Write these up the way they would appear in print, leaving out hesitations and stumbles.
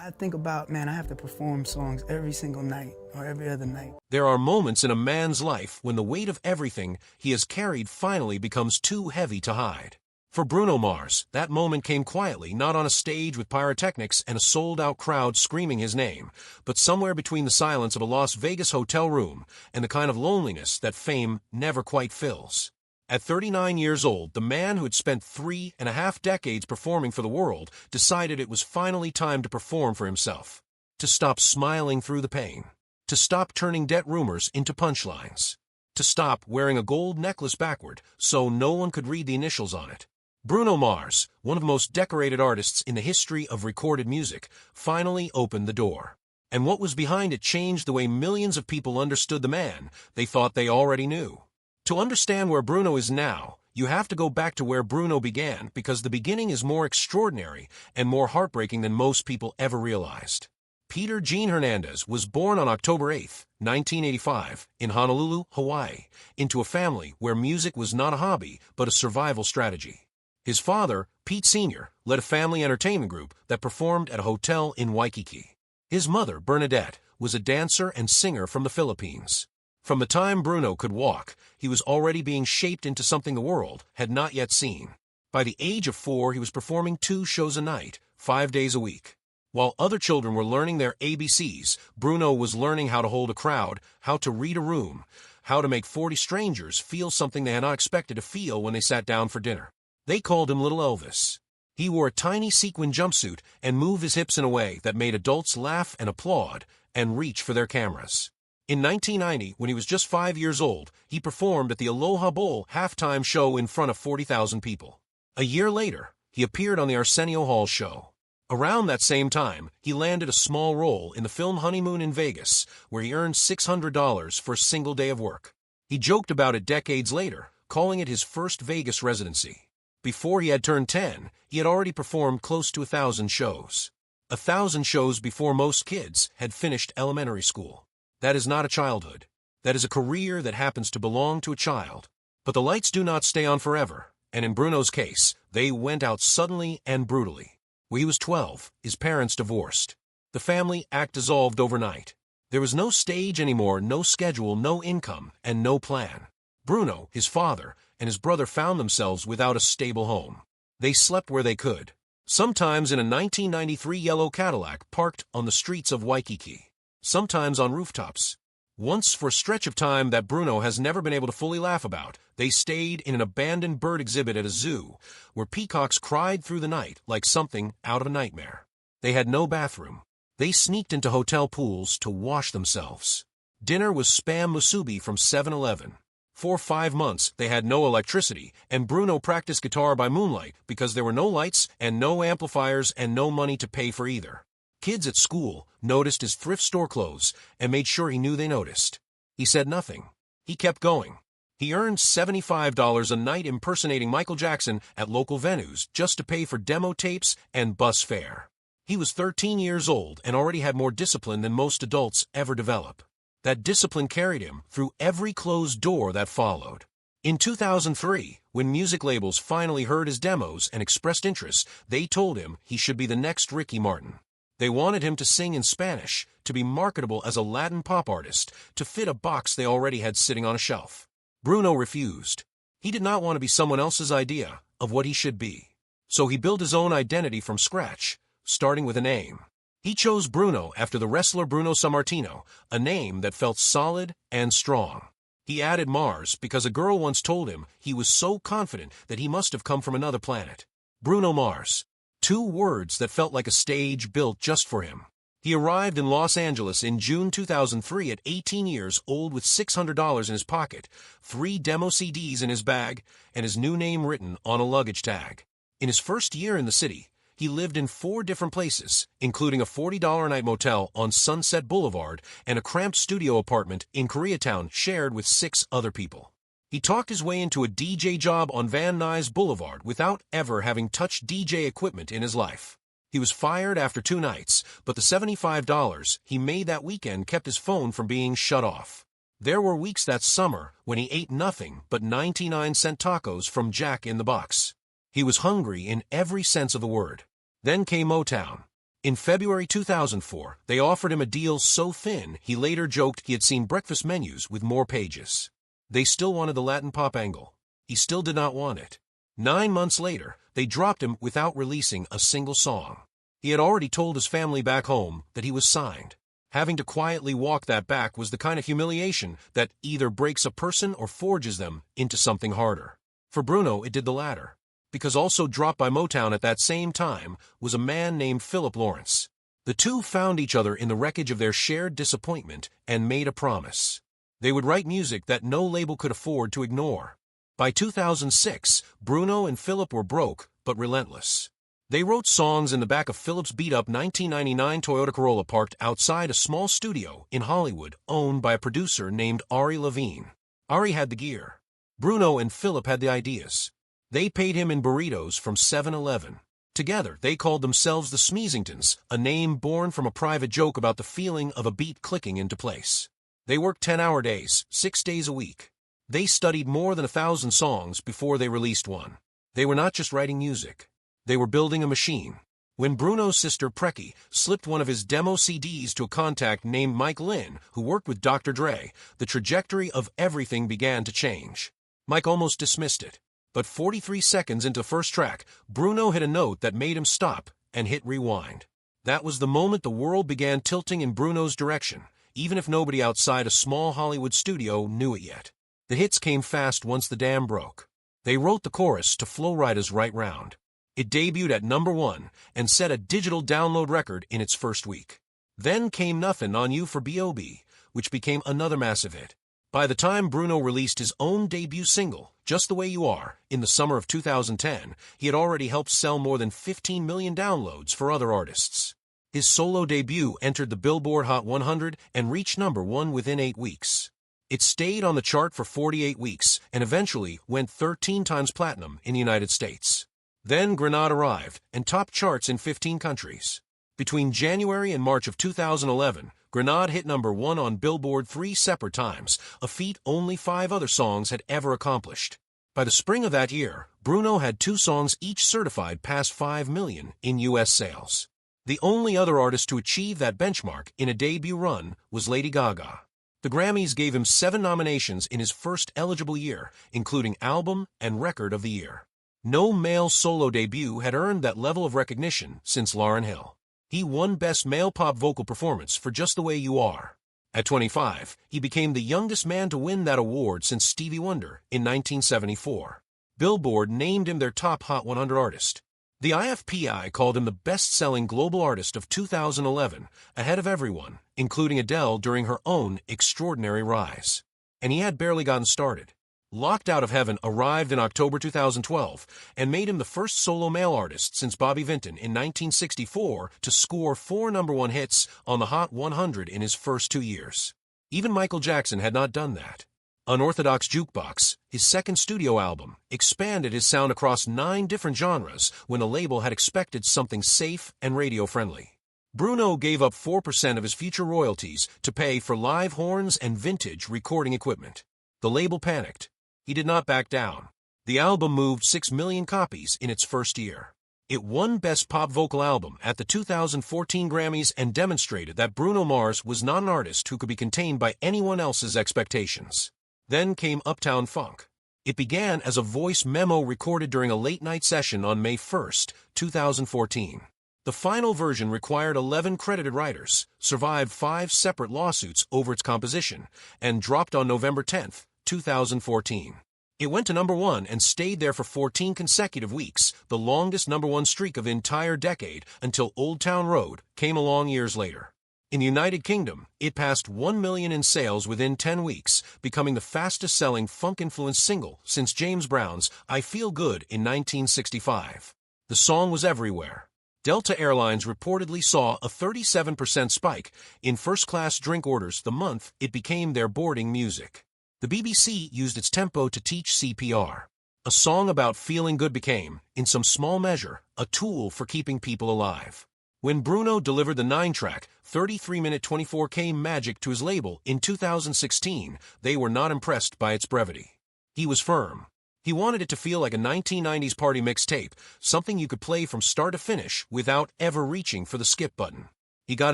I think about, man, I have to perform songs every single night or every other night. There are moments in a man's life when the weight of everything he has carried finally becomes too heavy to hide. For Bruno Mars, that moment came quietly, not on a stage with pyrotechnics and a sold-out crowd screaming his name, but somewhere between the silence of a Las Vegas hotel room and the kind of loneliness that fame never quite fills. At 39 years old, the man who had spent 3.5 decades performing for the world decided it was finally time to perform for himself, to stop smiling through the pain, to stop turning debt rumors into punchlines, to stop wearing a gold necklace backward so no one could read the initials on it. Bruno Mars, one of the most decorated artists in the history of recorded music, finally opened the door. And what was behind it changed the way millions of people understood the man they thought they already knew. To understand where Bruno is now, you have to go back to where Bruno began, because the beginning is more extraordinary and more heartbreaking than most people ever realized. Peter Gene Hernandez was born on October 8, 1985, in Honolulu, Hawaii, into a family where music was not a hobby but a survival strategy. His father, Pete Sr., led a family entertainment group that performed at a hotel in Waikiki. His mother, Bernadette, was a dancer and singer from the Philippines. From the time Bruno could walk, he was already being shaped into something the world had not yet seen. By the age of 4, he was performing 2 shows a night, 5 days a week. While other children were learning their ABCs, Bruno was learning how to hold a crowd, how to read a room, how to make 40 strangers feel something they had not expected to feel when they sat down for dinner. They called him Little Elvis. He wore a tiny sequin jumpsuit and moved his hips in a way that made adults laugh and applaud and reach for their cameras. In 1990, when he was just 5 years old, he performed at the Aloha Bowl halftime show in front of 40,000 people. A year later, he appeared on the Arsenio Hall show. Around that same time, he landed a small role in the film Honeymoon in Vegas, where he earned $600 for a single day of work. He joked about it decades later, calling it his first Vegas residency. Before he had turned 10, he had already performed close to 1,000 shows. 1,000 shows before most kids had finished elementary school. That is not a childhood. That is a career that happens to belong to a child. But the lights do not stay on forever, and in Bruno's case, they went out suddenly and brutally. When he was 12, his parents divorced. The family act dissolved overnight. There was no stage anymore, no schedule, no income, and no plan. Bruno, his father, and his brother found themselves without a stable home. They slept where they could, sometimes in a 1993 yellow Cadillac parked on the streets of Waikiki, sometimes on rooftops. Once, for a stretch of time that Bruno has never been able to fully laugh about, they stayed in an abandoned bird exhibit at a zoo, where peacocks cried through the night like something out of a nightmare. They had no bathroom. They sneaked into hotel pools to wash themselves. Dinner was Spam musubi from 7-Eleven. For 5 months, they had no electricity, and Bruno practiced guitar by moonlight because there were no lights and no amplifiers and no money to pay for either. Kids at school noticed his thrift store clothes and made sure he knew they noticed. He said nothing. He kept going. He earned $75 a night impersonating Michael Jackson at local venues just to pay for demo tapes and bus fare. He was 13 years old and already had more discipline than most adults ever develop. That discipline carried him through every closed door that followed. In 2003, when music labels finally heard his demos and expressed interest, they told him he should be the next Ricky Martin. They wanted him to sing in Spanish, to be marketable as a Latin pop artist, to fit a box they already had sitting on a shelf. Bruno refused. He did not want to be someone else's idea of what he should be. So he built his own identity from scratch, starting with a name. He chose Bruno after the wrestler Bruno Sammartino, a name that felt solid and strong. He added Mars because a girl once told him he was so confident that he must have come from another planet. Bruno Mars. 2 words that felt like a stage built just for him. He arrived in Los Angeles in June 2003 at 18 years old with $600 in his pocket, 3 demo CDs in his bag, and his new name written on a luggage tag. In his first year in the city, he lived in 4 different places, including a $40 a night motel on Sunset Boulevard and a cramped studio apartment in Koreatown shared with 6 other people. He talked his way into a DJ job on Van Nuys Boulevard without ever having touched DJ equipment in his life. He was fired after 2 nights, but the $75 he made that weekend kept his phone from being shut off. There were weeks that summer when he ate nothing but 99-cent tacos from Jack in the Box. He was hungry in every sense of the word. Then came Motown. In February 2004, they offered him a deal so thin he later joked he had seen breakfast menus with more pages. They still wanted the Latin pop angle. He still did not want it. 9 months later, they dropped him without releasing a single song. He had already told his family back home that he was signed. Having to quietly walk that back was the kind of humiliation that either breaks a person or forges them into something harder. For Bruno, it did the latter, because also dropped by Motown at that same time was a man named Philip Lawrence. The two found each other in the wreckage of their shared disappointment and made a promise. They would write music that no label could afford to ignore. By 2006, Bruno and Philip were broke, but relentless. They wrote songs in the back of Philip's beat-up 1999 Toyota Corolla parked outside a small studio in Hollywood owned by a producer named Ari Levine. Ari had the gear. Bruno and Philip had the ideas. They paid him in burritos from 7-Eleven. Together, they called themselves the Smeezingtons, a name born from a private joke about the feeling of a beat clicking into place. They worked 10-hour days, 6 days a week. They studied more than 1,000 songs before they released one. They were not just writing music. They were building a machine. When Bruno's sister Preki slipped one of his demo CDs to a contact named Mike Lynn, who worked with Dr. Dre, the trajectory of everything began to change. Mike almost dismissed it. But 43 seconds into the first track, Bruno hit a note that made him stop and hit rewind. That was the moment the world began tilting in Bruno's direction, even if nobody outside a small Hollywood studio knew it yet. The hits came fast once the dam broke. They wrote the chorus to Flo Rida's Right Round. It debuted at #1 and set a digital download record in its first week. Then came Nothin' on You for B.O.B., which became another massive hit. By the time Bruno released his own debut single, Just the Way You Are, in the summer of 2010, he had already helped sell more than 15 million downloads for other artists. His solo debut entered the Billboard Hot 100 and reached #1 within 8 weeks. It stayed on the chart for 48 weeks and eventually went 13 times platinum in the United States. Then Grenade arrived and topped charts in 15 countries. Between January and March of 2011, Grenade hit #1 on Billboard 3 separate times, a feat only 5 other songs had ever accomplished. By the spring of that year, Bruno had 2 songs each certified past 5 million in U.S. sales. The only other artist to achieve that benchmark in a debut run was Lady Gaga. The Grammys gave him 7 nominations in his first eligible year, including Album and Record of the Year. No male solo debut had earned that level of recognition since Lauryn Hill. He won Best Male Pop Vocal Performance for Just the Way You Are. At 25, he became the youngest man to win that award since Stevie Wonder in 1974. Billboard named him their top Hot 100 artist. The IFPI called him the best-selling global artist of 2011, ahead of everyone, including Adele during her own extraordinary rise. And he had barely gotten started. Locked Out of Heaven arrived in October 2012 and made him the first solo male artist since Bobby Vinton in 1964 to score 4 #1 hits on the Hot 100 in his first 2 years. Even Michael Jackson had not done that. Unorthodox Jukebox, his second studio album, expanded his sound across 9 different genres when the label had expected something safe and radio-friendly. Bruno gave up 4% of his future royalties to pay for live horns and vintage recording equipment. The label panicked. He did not back down. The album moved 6 million copies in its first year. It won Best Pop Vocal Album at the 2014 Grammys and demonstrated that Bruno Mars was not an artist who could be contained by anyone else's expectations. Then came Uptown Funk. It began as a voice memo recorded during a late-night session on May 1, 2014. The final version required 11 credited writers, survived 5 separate lawsuits over its composition, and dropped on November 10, 2014. It went to #1 and stayed there for 14 consecutive weeks, the longest #1 streak of the entire decade until Old Town Road came along years later. In the United Kingdom, it passed 1 million in sales within 10 weeks, becoming the fastest-selling funk-influenced single since James Brown's I Feel Good in 1965. The song was everywhere. Delta Airlines reportedly saw a 37% spike in first-class drink orders the month it became their boarding music. The BBC used its tempo to teach CPR. A song about feeling good became, in some small measure, a tool for keeping people alive. When Bruno delivered the 9-track, 33-minute 24K Magic to his label in 2016, they were not impressed by its brevity. He was firm. He wanted it to feel like a 1990s party mixtape, something you could play from start to finish without ever reaching for the skip button. He got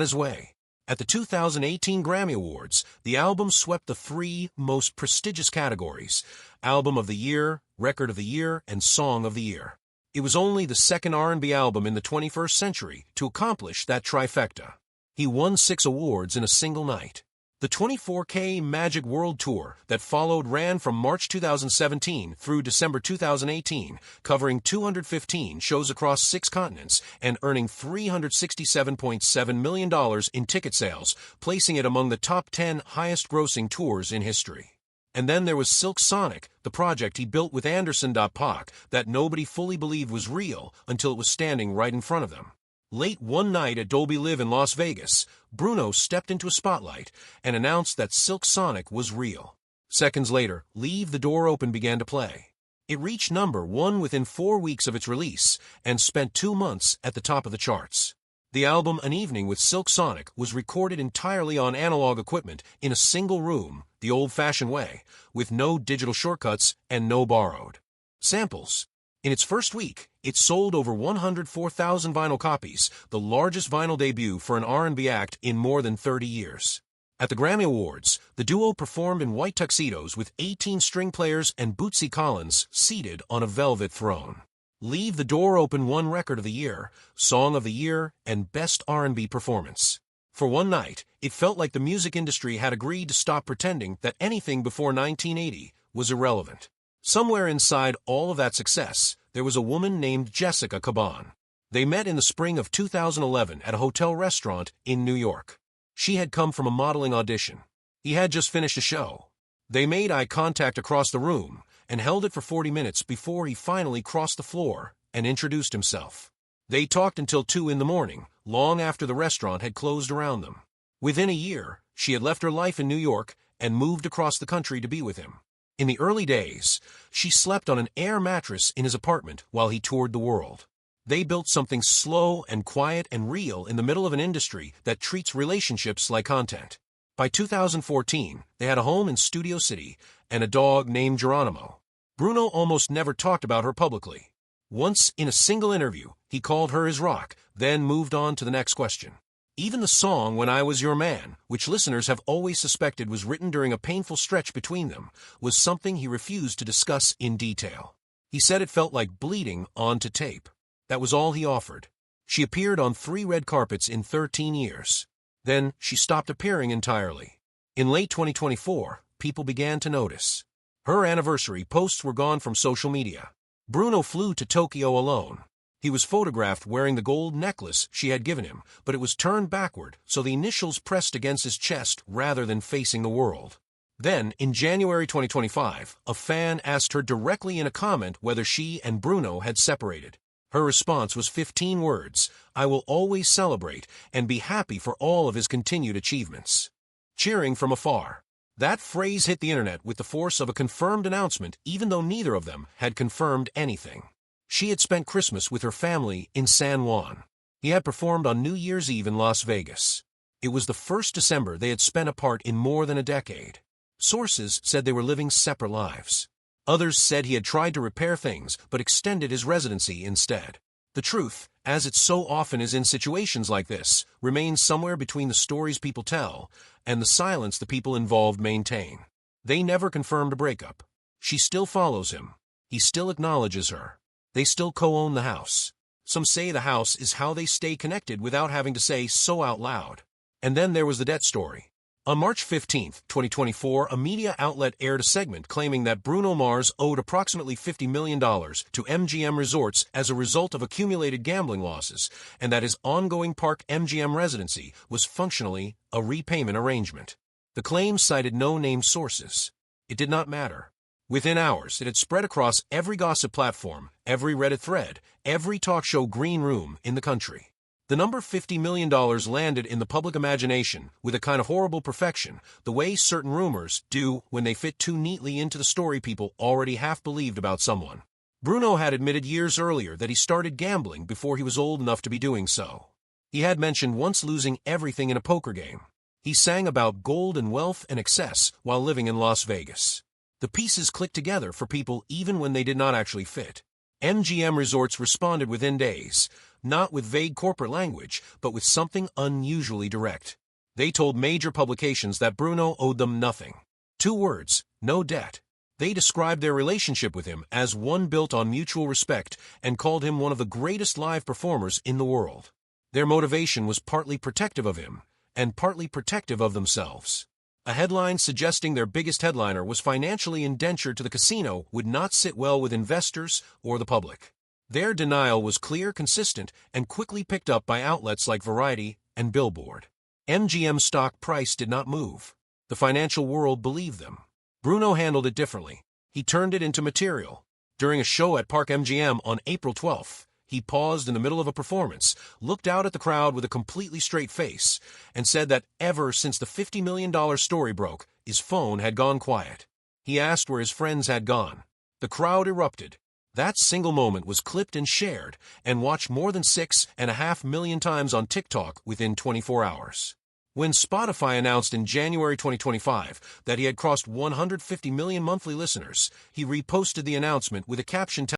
his way. At the 2018 Grammy Awards, the album swept the three most prestigious categories: Album of the Year, Record of the Year, and Song of the Year. It was only the second R&B album in the 21st century to accomplish that trifecta. He won 6 awards in a single night. The 24K Magic World Tour that followed ran from March 2017 through December 2018, covering 215 shows across 6 continents and earning $367.7 million in ticket sales, placing it among the top 10 highest-grossing tours in history. And then there was Silk Sonic, the project he built with Anderson .Paak that nobody fully believed was real until it was standing right in front of them. Late one night at Dolby Live in Las Vegas, Bruno stepped into a spotlight and announced that Silk Sonic was real. Seconds later, Leave the Door Open began to play. It reached number 1 within 4 weeks of its release and spent 2 months at the top of the charts. The album An Evening with Silk Sonic was recorded entirely on analog equipment in a single room, the old-fashioned way, with no digital shortcuts and no borrowed samples. In its first week, it sold over 104,000 vinyl copies, the largest vinyl debut for an R&B act in more than 30 years. At the Grammy Awards, the duo performed in white tuxedos with 18 string players and Bootsy Collins seated on a velvet throne. Leave the Door Open won Record of the Year, Song of the Year, and Best R&B Performance. For one night, it felt like the music industry had agreed to stop pretending that anything before 1980 was irrelevant. Somewhere inside all of that success, there was a woman named Jessica Caban. They met in the spring of 2011 at a hotel restaurant in New York. She had come from a modeling audition. He had just finished a show. They made eye contact across the room and held it for 40 minutes before he finally crossed the floor and introduced himself. They talked until 2 in the morning, long after the restaurant had closed around them. Within a year, she had left her life in New York and moved across the country to be with him. In the early days, she slept on an air mattress in his apartment while he toured the world. They built something slow and quiet and real in the middle of an industry that treats relationships like content. By 2014, they had a home in Studio City and a dog named Geronimo. Bruno almost never talked about her publicly. Once, in a single interview, he called her his rock, then moved on to the next question. Even the song When I Was Your Man, which listeners have always suspected was written during a painful stretch between them, was something he refused to discuss in detail. He said it felt like bleeding onto tape. That was all he offered. She appeared on 3 red carpets in 13 years. Then she stopped appearing entirely. In late 2024, people began to notice. Her anniversary posts were gone from social media. Bruno flew to Tokyo alone. He was photographed wearing the gold necklace she had given him, but it was turned backward, so the initials pressed against his chest rather than facing the world. Then, in January 2025, a fan asked her directly in a comment whether she and Bruno had separated. Her response was 15 words: "I will always celebrate and be happy for all of his continued achievements." Cheering from afar. That phrase hit the internet with the force of a confirmed announcement, even though neither of them had confirmed anything. She had spent Christmas with her family in San Juan. He had performed on New Year's Eve in Las Vegas. It was the first December they had spent apart in more than a decade. Sources said they were living separate lives. Others said he had tried to repair things, but extended his residency instead. The truth, as it so often is in situations like this, remains somewhere between the stories people tell and the silence the people involved maintain. They never confirmed a breakup. She still follows him. He still acknowledges her. They still co-own the house. Some say the house is how they stay connected without having to say so out loud. And then there was the debt story. On March 15, 2024, a media outlet aired a segment claiming that Bruno Mars owed approximately $50 million to MGM Resorts as a result of accumulated gambling losses, and that his ongoing Park MGM residency was functionally a repayment arrangement. The claim cited no named sources. It did not matter. Within hours, it had spread across every gossip platform, every Reddit thread, every talk show green room in the country. The number $50 million landed in the public imagination with a kind of horrible perfection, the way certain rumors do when they fit too neatly into the story people already half believed about someone. Bruno had admitted years earlier that he started gambling before he was old enough to be doing so. He had mentioned once losing everything in a poker game. He sang about gold and wealth and excess while living in Las Vegas. The pieces clicked together for people even when they did not actually fit. MGM Resorts responded within days, not with vague corporate language, but with something unusually direct. They told major publications that Bruno owed them nothing. 2 words, no debt. They described their relationship with him as one built on mutual respect and called him one of the greatest live performers in the world. Their motivation was partly protective of him, and partly protective of themselves. A headline suggesting their biggest headliner was financially indentured to the casino would not sit well with investors or the public. Their denial was clear, consistent, and quickly picked up by outlets like Variety and Billboard. MGM stock price did not move. The financial world believed them. Bruno handled it differently. He turned it into material. During a show at Park MGM on April 12th, he paused in the middle of a performance, looked out at the crowd with a completely straight face, and said that ever since the $50 million story broke, his phone had gone quiet. He asked where his friends had gone. The crowd erupted. That single moment was clipped and shared, and watched more than 6.5 million times on TikTok within 24 hours. When Spotify announced in January 2025 that he had crossed 150 million monthly listeners, he reposted the announcement with a caption